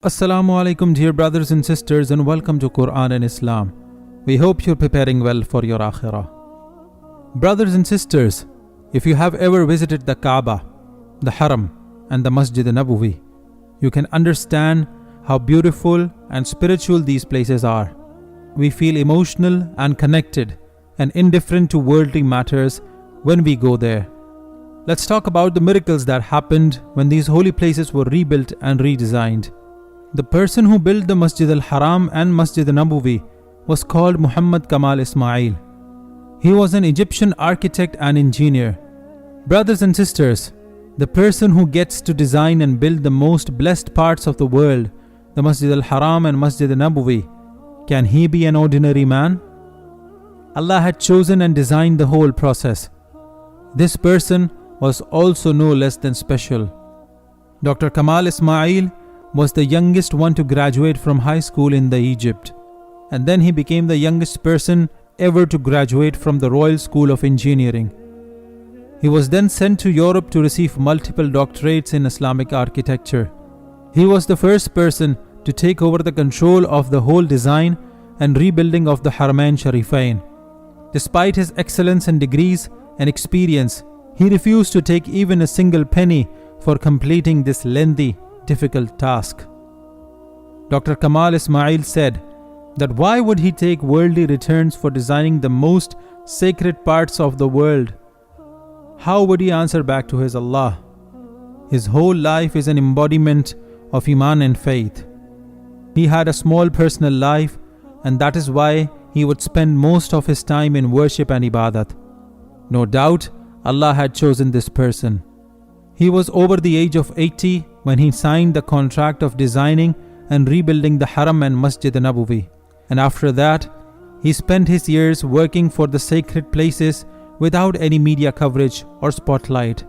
Assalamu alaikum, dear brothers and sisters, and welcome to Quran and Islam. We hope you're preparing well for your akhirah. Brothers and sisters, if you have ever visited the Kaaba, the Haram, and the Masjid Nabvi, you can understand how beautiful and spiritual these places are. We feel emotional and connected and indifferent to worldly matters when we go there. Let's talk about the miracles that happened when these holy places were rebuilt and redesigned. The person who built the Masjid al-Haram and Masjid Nabvi was called Muhammad Kamal Ismail. He was an Egyptian architect and engineer. Brothers and sisters, the person who gets to design and build the most blessed parts of the world, the Masjid al-Haram and Masjid Nabvi, can he be an ordinary man? Allah had chosen and designed the whole process. This person was also no less than special. Dr. Kamal Ismail was the youngest one to graduate from high school in Egypt, and then he became the youngest person ever to graduate from the Royal School of Engineering. He was then sent to Europe to receive multiple doctorates in Islamic architecture. He was the first person to take over the control of the whole design and rebuilding of the Haramain Sharifain. Despite his excellence and degrees and experience, he refused to take even a single penny for completing this lengthy, difficult task. Dr. Kamal Ismail said that why would he take worldly returns for designing the most sacred parts of the world? How would he answer back to his Allah? His whole life is an embodiment of Iman and faith. He had a small personal life, and that is why he would spend most of his time in worship and ibadat. No doubt, Allah had chosen this person. He was over the age of 80 when he signed the contract of designing and rebuilding the Haram and Masjid Nabvi. And after that, he spent his years working for the sacred places without any media coverage or spotlight.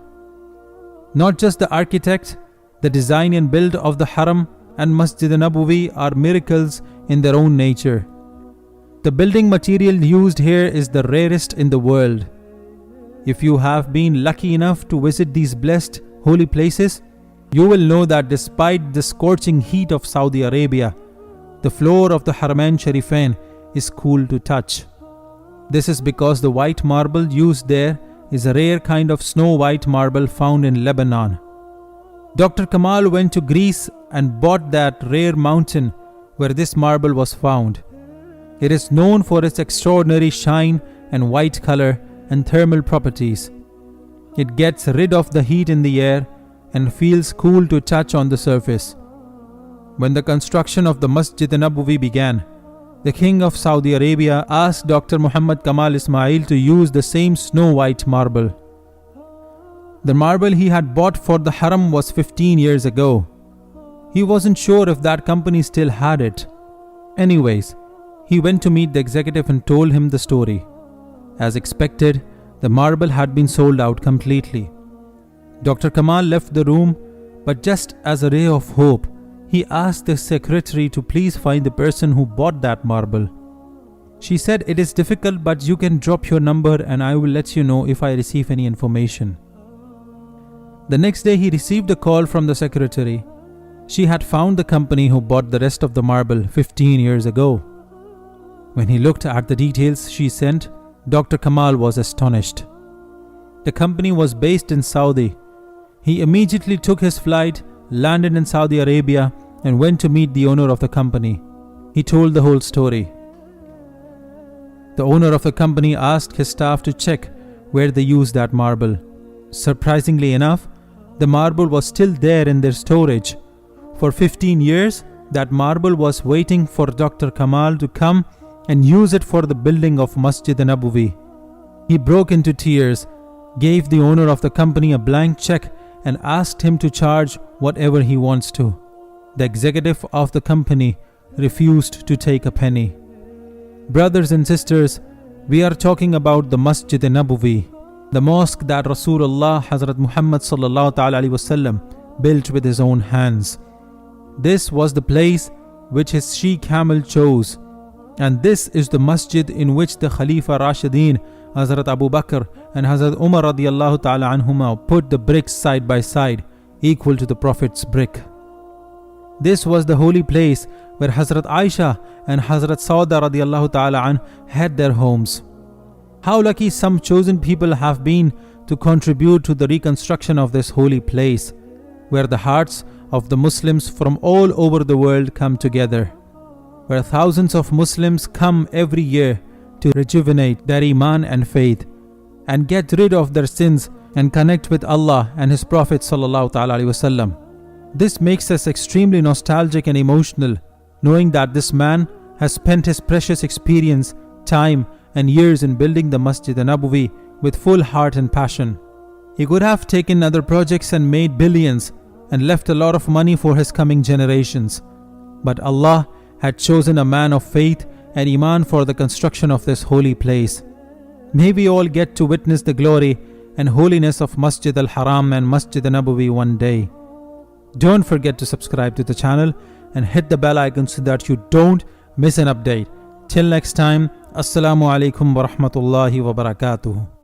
Not just the architect, the design and build of the Haram and Masjid Nabvi are miracles in their own nature. The building material used here is the rarest in the world. If you have been lucky enough to visit these blessed holy places, you will know that despite the scorching heat of Saudi Arabia, the floor of the Haramain Sharifain is cool to touch. This is because the white marble used there is a rare kind of snow-white marble found in Lebanon. Dr. Kamal went to Greece and bought that rare mountain where this marble was found. It is known for its extraordinary shine and white color and thermal properties. It gets rid of the heat in the air and feels cool to touch on the surface. When the construction of the Masjid Nabvi began, the King of Saudi Arabia asked Dr. Muhammad Kamal Ismail to use the same snow-white marble. The marble he had bought for the Haram was 15 years ago. He wasn't sure if that company still had it. Anyways, he went to meet the executive and told him the story. As expected, the marble had been sold out completely. Dr. Kamal left the room, but just as a ray of hope, he asked the secretary to please find the person who bought that marble. She said, "It is difficult, but you can drop your number and I will let you know if I receive any information." The next day he received a call from the secretary. She had found the company who bought the rest of the marble 15 years ago. When he looked at the details she sent, Dr. Kamal was astonished. The company was based in Saudi. He immediately took his flight, landed in Saudi Arabia, and went to meet the owner of the company. He told the whole story. The owner of the company asked his staff to check where they used that marble. Surprisingly enough, the marble was still there in their storage. For 15 years, that marble was waiting for Dr. Kamal to come and use it for the building of Masjid Nabvi. He broke into tears, gave the owner of the company a blank check and asked him to charge whatever he wants to. The executive of the company refused to take a penny. Brothers and sisters, we are talking about the Masjid Nabvi, the mosque that Rasulullah Hazrat Muhammad sallallahu alaihi wasallam built with his own hands. This was the place which his she-camel chose. And this is the masjid in which the Khalifa Rashideen, Hazrat Abu Bakr and Hazrat Umar radiallahu ta'ala anhuma put the bricks side by side, equal to the Prophet's brick. This was the holy place where Hazrat Aisha and Hazrat Sauda radiallahu ta'ala an had their homes. How lucky some chosen people have been to contribute to the reconstruction of this holy place, where the hearts of the Muslims from all over the world come together, where thousands of Muslims come every year to rejuvenate their iman and faith and get rid of their sins and connect with Allah and His Prophet sallallahu ta'ala alaihi wasallam. This makes us extremely nostalgic and emotional, knowing that this man has spent his precious experience, time and years in building the Masjid Nabvi with full heart and passion. He could have taken other projects and made billions and left a lot of money for his coming generations. But Allah had chosen a man of faith and iman for the construction of this holy place. May we all get to witness the glory and holiness of Masjid al-Haram and Masjid Nabvi one day. Don't forget to subscribe to the channel and hit the bell icon so that you don't miss an update. Till next time, Assalamu alaikum wa rahmatullahi wa barakatuh.